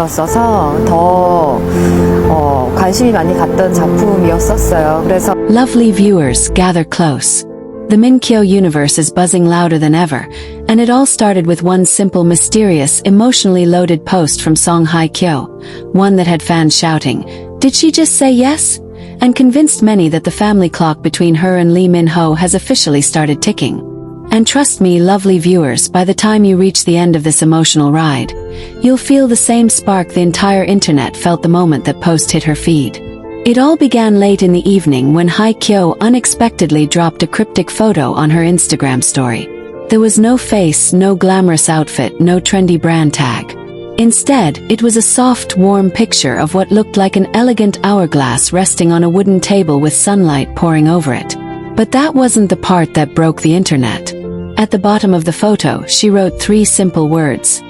였어서 더 관심이 많이 갔던 작품이었었어요. 그래서 Lovely viewers, gather close. The Hye Kyo universe is buzzing louder than ever, and it all started with one simple, mysterious, emotionally loaded post from song Hye Kyo, one that had fans shouting, "Did she just say yes?" and convinced many that the family clock between her and Lee Min-ho has officially started ticking. And trust me, lovely viewers, by the time you reach the end of this emotional ride, you'll feel the same spark the entire internet felt the moment that post hit her feed. It all began late in the evening when Hye Kyo unexpectedly dropped a cryptic photo on her Instagram story. There was no face, no glamorous outfit, no trendy brand tag. Instead, it was a soft, warm picture of what looked like an elegant hourglass resting on a wooden table with sunlight pouring over it. But that wasn't the part that broke the internet. At the bottom of the photo, she wrote 3 simple words.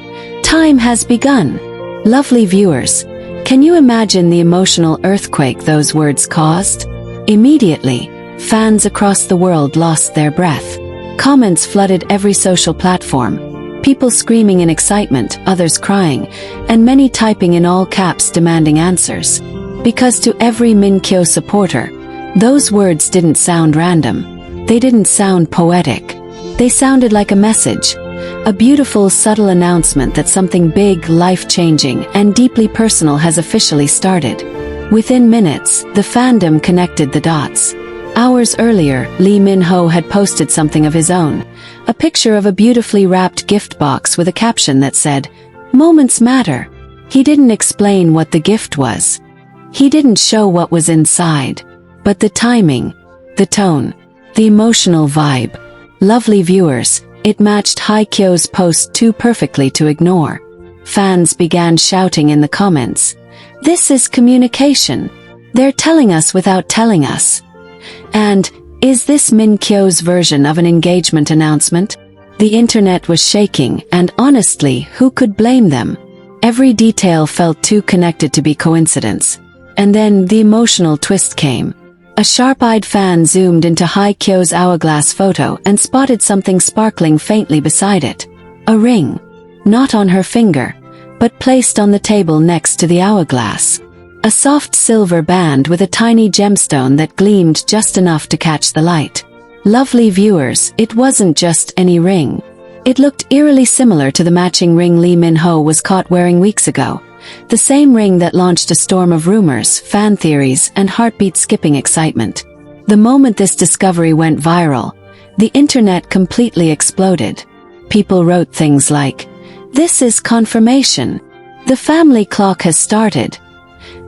"Time has begun." Lovely viewers, can you imagine the emotional earthquake those words caused? Immediately, fans across the world lost their breath. Comments flooded every social platform. People screaming in excitement, others crying, and many typing in all caps demanding answers. Because to every Hye Kyo supporter, those words didn't sound random. They didn't sound poetic. They sounded like a message. A beautiful, subtle announcement that something big, life-changing, and deeply personal has officially started. Within minutes, the fandom connected the dots. Hours earlier, Lee Min-ho had posted something of his own. A picture of a beautifully wrapped gift box with a caption that said, "Moments matter." He didn't explain what the gift was. He didn't show what was inside. But the timing, the tone, the emotional vibe. Lovely viewers, it matched Hye Kyo's post too perfectly to ignore. Fans began shouting in the comments, "This is communication. They're telling us without telling us." And, "Is this Hye Kyo's version of an engagement announcement?" The internet was shaking, and honestly, who could blame them? Every detail felt too connected to be coincidence. And then the emotional twist came. A sharp-eyed fan zoomed into Hye Kyo's hourglass photo and spotted something sparkling faintly beside it. A ring. Not on her finger, but placed on the table next to the hourglass. A soft silver band with a tiny gemstone that gleamed just enough to catch the light. Lovely viewers, it wasn't just any ring. It looked eerily similar to the matching ring Lee Min-ho was caught wearing weeks ago. The same ring that launched a storm of rumors, fan theories, and heartbeat-skipping excitement. The moment this discovery went viral, the internet completely exploded. People wrote things like, "This is confirmation. The family clock has started."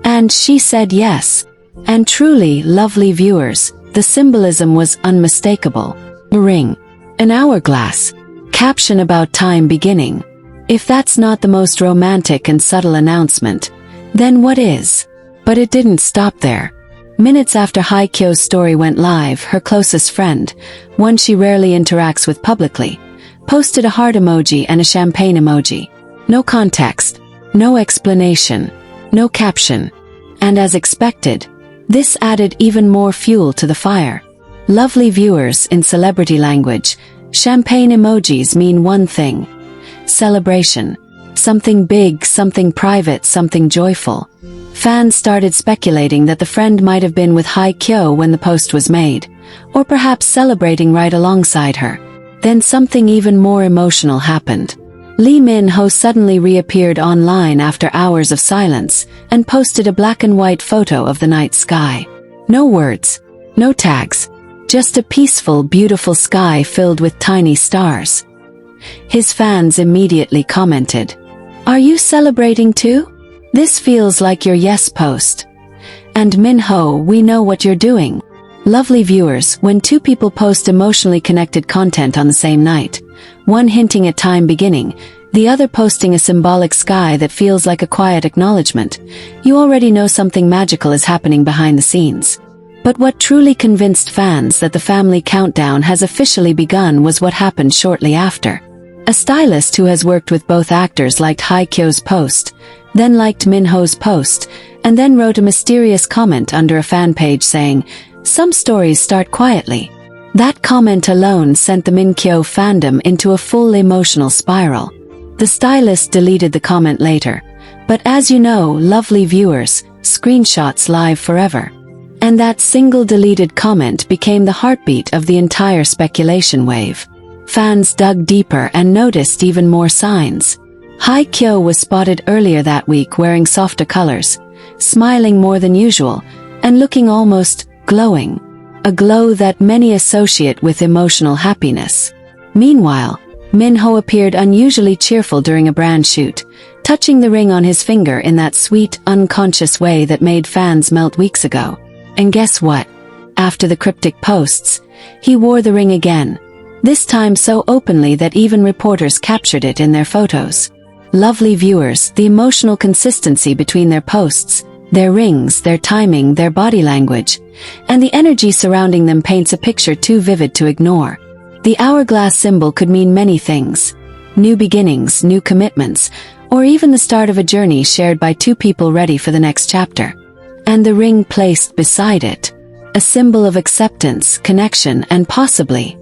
And she said yes. And truly, lovely viewers, the symbolism was unmistakable. A ring. An hourglass. Caption about time beginning. If that's not the most romantic and subtle announcement, then what is? But it didn't stop there. Minutes after Hye Kyo's story went live, her closest friend, one she rarely interacts with publicly, posted a heart emoji and a champagne emoji. No context, no explanation, no caption. And as expected, this added even more fuel to the fire. Lovely viewers, in celebrity language, champagne emojis mean one thing. Celebration. Something big, something private, something joyful. Fans started speculating that the friend might have been with Hye Kyo when the post was made, or perhaps celebrating right alongside her. Then something even more emotional happened. Lee Min-ho suddenly reappeared online after hours of silence, and posted a black and white photo of the night sky. No words, no tags, just a peaceful, beautiful sky filled with tiny stars. His fans immediately commented, "Are you celebrating too? This feels like your yes post." And Min-ho, we know what you're doing. Lovely viewers, when two people post emotionally connected content on the same night, one hinting at time beginning, the other posting a symbolic sky that feels like a quiet acknowledgement, you already know something magical is happening behind the scenes. But what truly convinced fans that the family countdown has officially begun was what happened shortly after. A stylist who has worked with both actors liked Hye Kyo's post, then liked Min-ho's post, and then wrote a mysterious comment under a fan page saying, "Some stories start quietly." That comment alone sent the Hye Kyo fandom into a full emotional spiral. The stylist deleted the comment later, But as you know, lovely viewers, screenshots live forever. And that single deleted comment became the heartbeat of the entire speculation wave. Fans dug deeper and noticed even more signs. Hye Kyo was spotted earlier that week wearing softer colors, smiling more than usual, and looking almost glowing. A glow that many associate with emotional happiness. Meanwhile, Minho appeared unusually cheerful during a brand shoot, touching the ring on his finger in that sweet, unconscious way that made fans melt weeks ago. And guess what? After the cryptic posts, he wore the ring again. This time so openly that even reporters captured it in their photos. Lovely viewers, the emotional consistency between their posts, their rings, their timing, their body language, and the energy surrounding them paints a picture too vivid to ignore. The hourglass symbol could mean many things. New beginnings, new commitments, or even the start of a journey shared by two people ready for the next chapter. And the ring placed beside it. A symbol of acceptance, connection, and possibly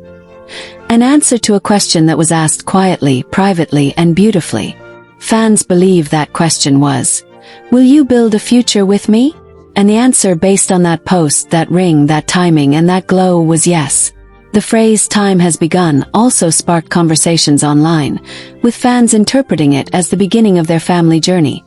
an answer to a question that was asked quietly, privately, and beautifully. Fans believe that question was, will you build a future with me? And the answer based on that post, that ring, that timing, and that glow was yes. The phrase "time has begun" also sparked conversations online, with fans interpreting it as the beginning of their family journey.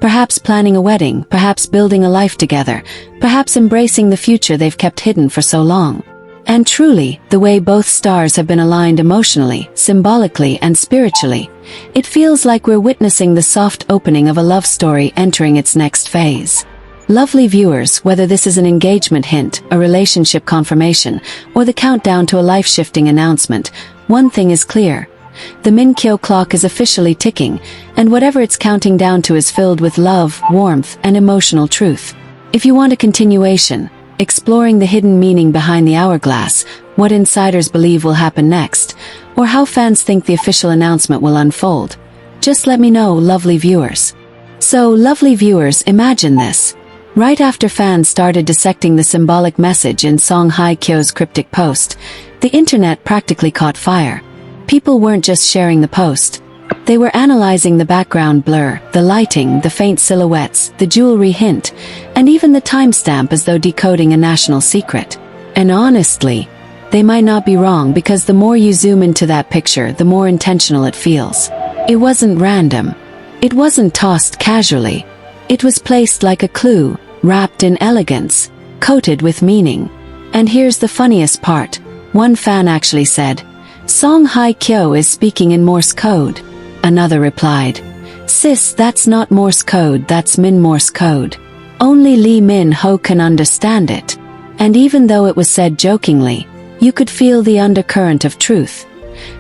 Perhaps planning a wedding, perhaps building a life together, perhaps embracing the future they've kept hidden for so long. And truly, the way both stars have been aligned emotionally, symbolically, and spiritually, it feels like we're witnessing the soft opening of a love story entering its next phase. Lovely viewers, whether this is an engagement hint, a relationship confirmation, or the countdown to a life-shifting announcement, one thing is clear. The Min Kyo clock is officially ticking, and whatever it's counting down to is filled with love, warmth, and emotional truth. If you want a continuation, exploring the hidden meaning behind the hourglass, what insiders believe will happen next, or how fans think the official announcement will unfold, just let me know, lovely viewers. So, lovely viewers, imagine this. Right after fans started dissecting the symbolic message in Song Hye Kyo's cryptic post, the internet practically caught fire. People weren't just sharing the post. They were analyzing the background blur, the lighting, the faint silhouettes, the jewelry hint, and even the timestamp as though decoding a national secret. And honestly, they might not be wrong, because the more you zoom into that picture, the more intentional it feels. It wasn't random. It wasn't tossed casually. It was placed like a clue, wrapped in elegance, coated with meaning. And here's the funniest part. One fan actually said, "Song Hye Kyo is speaking in Morse code." Another replied, "Sis, that's not Morse code, that's Min Morse code. Only Lee Min Ho can understand it." And even though it was said jokingly, you could feel the undercurrent of truth.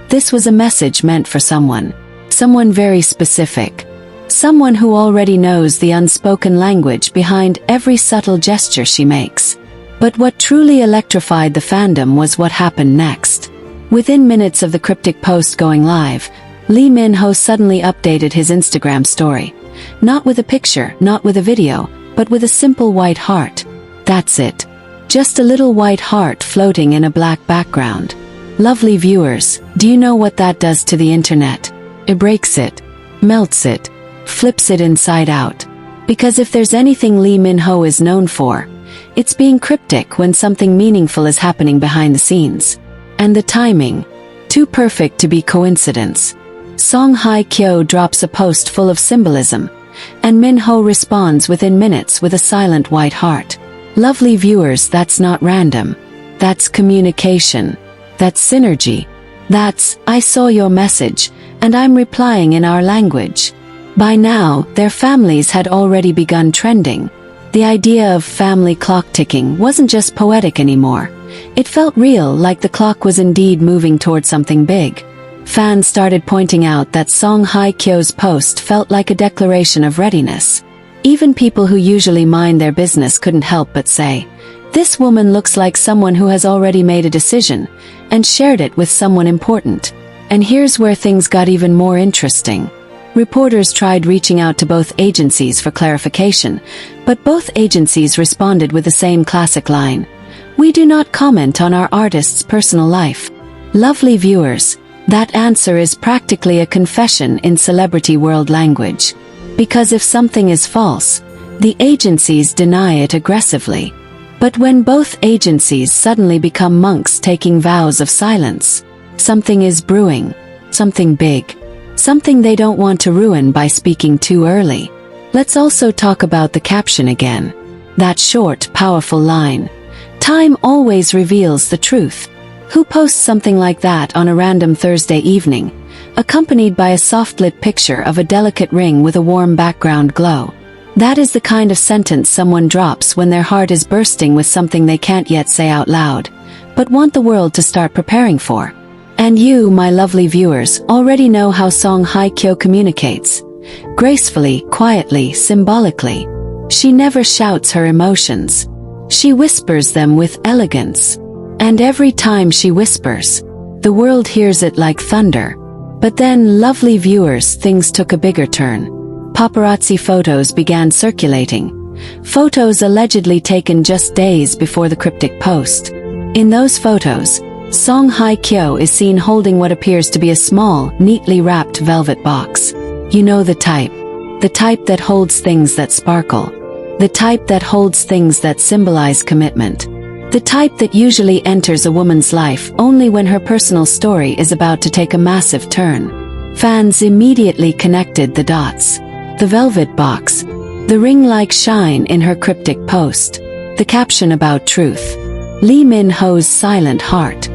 This was a message meant for someone. Someone very specific. Someone who already knows the unspoken language behind every subtle gesture she makes. But what truly electrified the fandom was what happened next. Within minutes of the cryptic post going live, Lee Min Ho suddenly updated his Instagram story. Not with a picture, not with a video, but with a simple white heart. That's it. Just a little white heart floating in a black background. Lovely viewers, do you know what that does to the internet? It breaks it, melts it, flips it inside out. Because if there's anything Lee Min Ho is known for, it's being cryptic when something meaningful is happening behind the scenes. And the timing, too perfect to be coincidence. Song Hye Kyo drops a post full of symbolism, and Min Ho responds within minutes with a silent white heart. Lovely viewers, that's not random. That's communication. That's synergy. That's, "I saw your message, and I'm replying in our language." By now, their families had already begun trending. The idea of family clock ticking wasn't just poetic anymore. It felt real, like the clock was indeed moving toward something big. Fans started pointing out that Song Hye Kyo's post felt like a declaration of readiness. Even people who usually mind their business couldn't help but say, "This woman looks like someone who has already made a decision, and shared it with someone important." And here's where things got even more interesting. Reporters tried reaching out to both agencies for clarification, but both agencies responded with the same classic line, "We do not comment on our artist's personal life." Lovely viewers, that answer is practically a confession in celebrity world language. Because if something is false, the agencies deny it aggressively. But when both agencies suddenly become monks taking vows of silence, something is brewing, something big, something they don't want to ruin by speaking too early. Let's also talk about the caption again. That short, powerful line. Time always reveals the truth. Who posts something like that on a random Thursday evening, accompanied by a soft-lit picture of a delicate ring with a warm background glow? That is the kind of sentence someone drops when their heart is bursting with something they can't yet say out loud, but want the world to start preparing for. And you, my lovely viewers, already know how song Hye Kyo communicates. Gracefully, quietly, symbolically. She never shouts her emotions. She whispers them with elegance. And every time she whispers, the world hears it like thunder. But then, lovely viewers, things took a bigger turn. Paparazzi photos began circulating. Photos allegedly taken just days before the cryptic post. In those photos, Song Hye Kyo is seen holding what appears to be a small, neatly wrapped velvet box. You know the type. The type that holds things that sparkle. The type that holds things that symbolize commitment. The type that usually enters a woman's life only when her personal story is about to take a massive turn. Fans immediately connected the dots. The velvet box, the ring-like shine in her cryptic post, the caption about truth, Lee Min-ho's silent heart,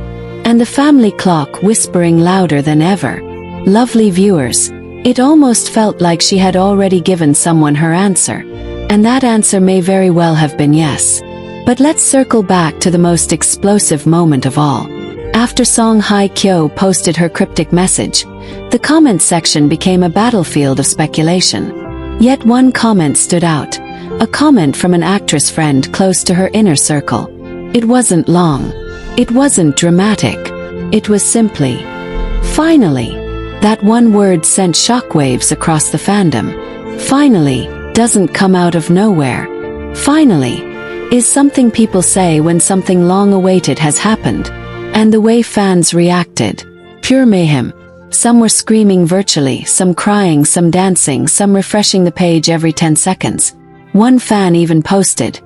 and the family clock whispering louder than ever. Lovely viewers, it almost felt like she had already given someone her answer, and that answer may very well have been yes. But let's circle back to the most explosive moment of all. After Song Hye Kyo posted her cryptic message, the comment section became a battlefield of speculation. Yet one comment stood out, a comment from an actress friend close to her inner circle. It wasn't long. It wasn't dramatic. It was simply, finally. That one word sent shockwaves across the fandom. Finally doesn't come out of nowhere. Finally is something people say when something long-awaited has happened. And the way fans reacted. Pure mayhem. Some were screaming virtually, some crying, some dancing, some refreshing the page every 10 seconds. One fan even posted,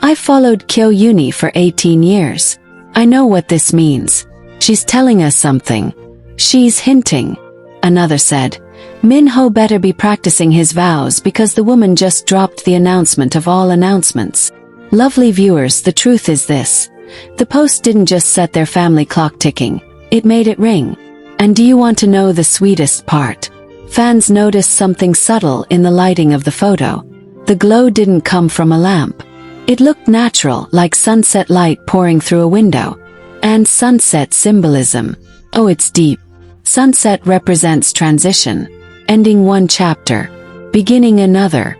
"I followed Kyo Uni for 18 years. I know what this means. She's telling us something. She's hinting." Another said, "Min-ho better be practicing his vows because the woman just dropped the announcement of all announcements." Lovely viewers, the truth is this. The post didn't just set their family clock ticking, it made it ring. And do you want to know the sweetest part? Fans noticed something subtle in the lighting of the photo. The glow didn't come from a lamp. It looked natural, like sunset light pouring through a window. And sunset symbolism. Oh, it's deep. Sunset represents transition. Ending one chapter. Beginning another.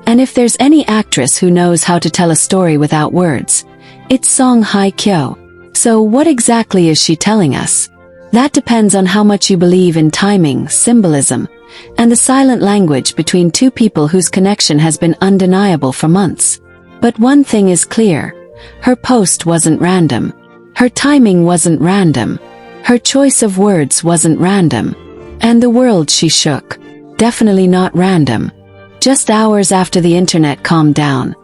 And if there's any actress who knows how to tell a story without words, it's Song Hye Kyo. So what exactly is she telling us? That depends on how much you believe in timing, symbolism, and the silent language between two people whose connection has been undeniable for months. But one thing is clear. Her post wasn't random. Her timing wasn't random. Her choice of words wasn't random. And the world she shook. Definitely not random. Just hours after the internet calmed down.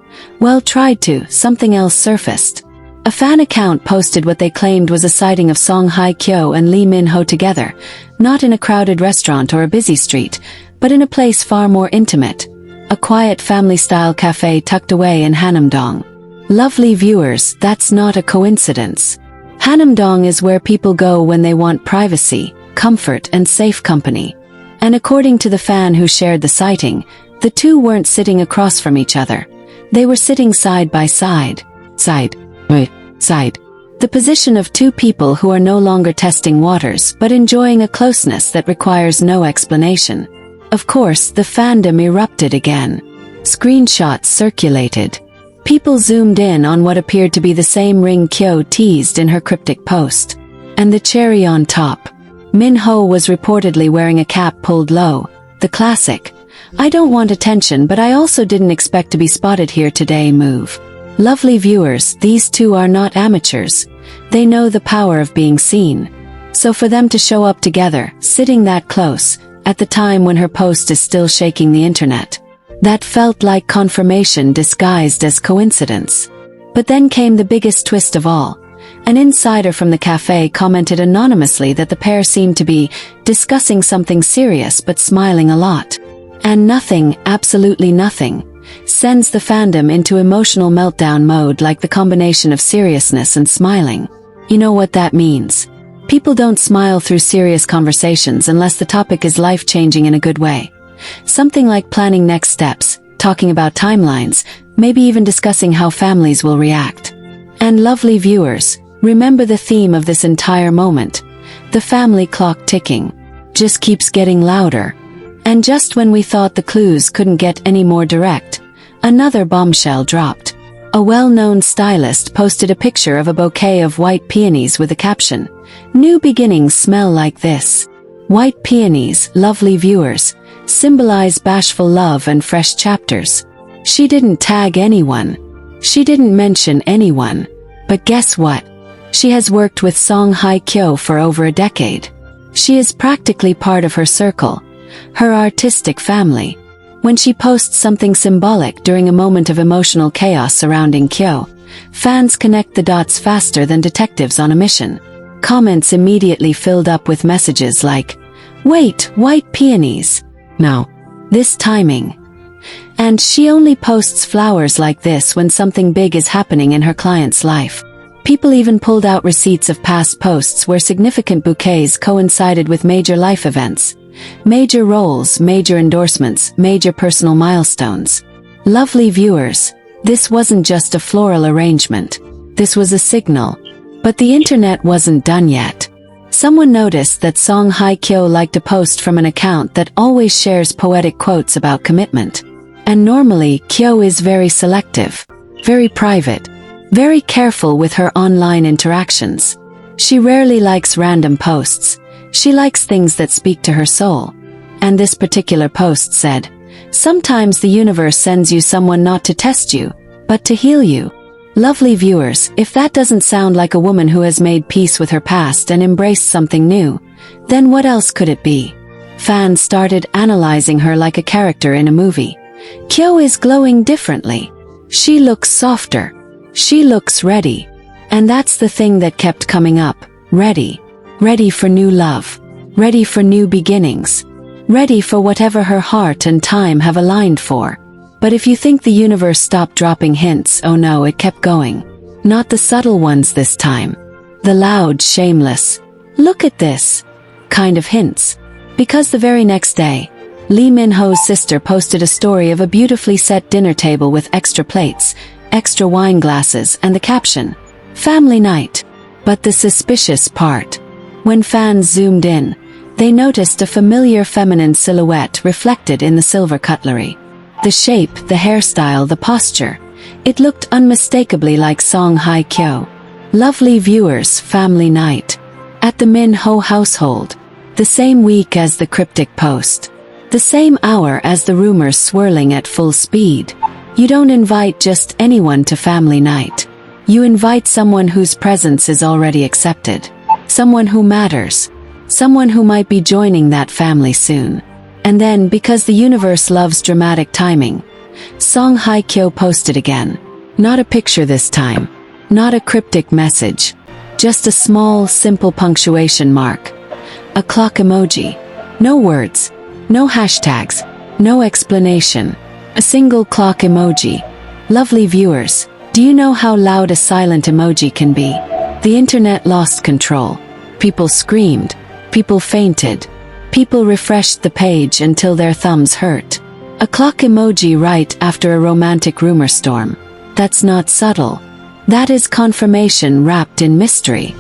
Well, tried to, something else surfaced. A fan account posted what they claimed was a sighting of Song Hye Kyo and Lee Min-ho together, not in a crowded restaurant or a busy street, but in a place far more intimate. A quiet family-style cafe tucked away in Hanamdong. Lovely viewers, that's not a coincidence. Hanamdong is where people go when they want privacy, comfort, and safe company. And according to the fan who shared the sighting, the two weren't sitting across from each other. They were sitting side by side. Side. The position of two people who are no longer testing waters but enjoying a closeness that requires no explanation. Of course, the fandom erupted again. Screenshots circulated. People zoomed in on what appeared to be the same ring Kyo teased in her cryptic post. And the cherry on top. Min-ho was reportedly wearing a cap pulled low, the classic, "I don't want attention but I also didn't expect to be spotted here today" move. Lovely viewers, these two are not amateurs. They know the power of being seen. So for them to show up together, sitting that close, at the time when her post is still shaking the internet. That felt like confirmation disguised as coincidence. But then came the biggest twist of all. An insider from the cafe commented anonymously that the pair seemed to be discussing something serious but smiling a lot. And nothing, absolutely nothing, sends the fandom into emotional meltdown mode like the combination of seriousness and smiling. You know what that means. People don't smile through serious conversations unless the topic is life-changing in a good way. Something like planning next steps, talking about timelines, maybe even discussing how families will react. And lovely viewers, remember the theme of this entire moment. The family clock ticking just keeps getting louder. And just when we thought the clues couldn't get any more direct, another bombshell dropped. A well-known stylist posted a picture of a bouquet of white peonies with the caption, "New beginnings smell like this." White peonies, lovely viewers, symbolize bashful love and fresh chapters. She didn't tag anyone. She didn't mention anyone. But guess what? She has worked with Hye Kyo for over a decade. She is practically part of her circle, her artistic family. When she posts something symbolic during a moment of emotional chaos surrounding Kyo, fans connect the dots faster than detectives on a mission. Comments immediately filled up with messages like, "Wait, white peonies. No. This timing." And she only posts flowers like this when something big is happening in her client's life. People even pulled out receipts of past posts where significant bouquets coincided with major life events. Major roles, major endorsements, major personal milestones. Lovely viewers, this wasn't just a floral arrangement. This was a signal. But the internet wasn't done yet. Someone noticed that Hye Kyo liked a post from an account that always shares poetic quotes about commitment. And normally, Kyo is very selective, very private, very careful with her online interactions. She rarely likes random posts. She likes things that speak to her soul. And this particular post said, "Sometimes the universe sends you someone not to test you, but to heal you." Lovely viewers, if that doesn't sound like a woman who has made peace with her past and embraced something new, then what else could it be? Fans started analyzing her like a character in a movie. Kyo is glowing differently. She looks softer. She looks ready. And that's the thing that kept coming up. Ready. Ready for new love. Ready for new beginnings. Ready for whatever her heart and time have aligned for. But if you think the universe stopped dropping hints, oh no, it kept going. Not the subtle ones this time. The loud, shameless, "Look at this" kind of hints. Because the very next day, Lee Min-ho's sister posted a story of a beautifully set dinner table with extra plates, extra wine glasses, and the caption, "Family night." But the suspicious part. When fans zoomed in, they noticed a familiar feminine silhouette reflected in the silver cutlery. The shape, the hairstyle, the posture. It looked unmistakably like Hye Kyo. Lovely viewers, family night. At the Min-ho household. The same week as the Cryptic post. The same hour as the rumors swirling at full speed. You don't invite just anyone to family night. You invite someone whose presence is already accepted. Someone who matters. Someone who might be joining that family soon. And then, because the universe loves dramatic timing, Hye Kyo posted again. Not a picture this time. Not a cryptic message. Just a small, simple punctuation mark. A clock emoji. No words. No hashtags. No explanation. A single clock emoji. Lovely viewers, do you know how loud a silent emoji can be? The internet lost control. People screamed. People fainted. People refreshed the page until their thumbs hurt. A clock emoji right after a romantic rumor storm. That's not subtle. That is confirmation wrapped in mystery.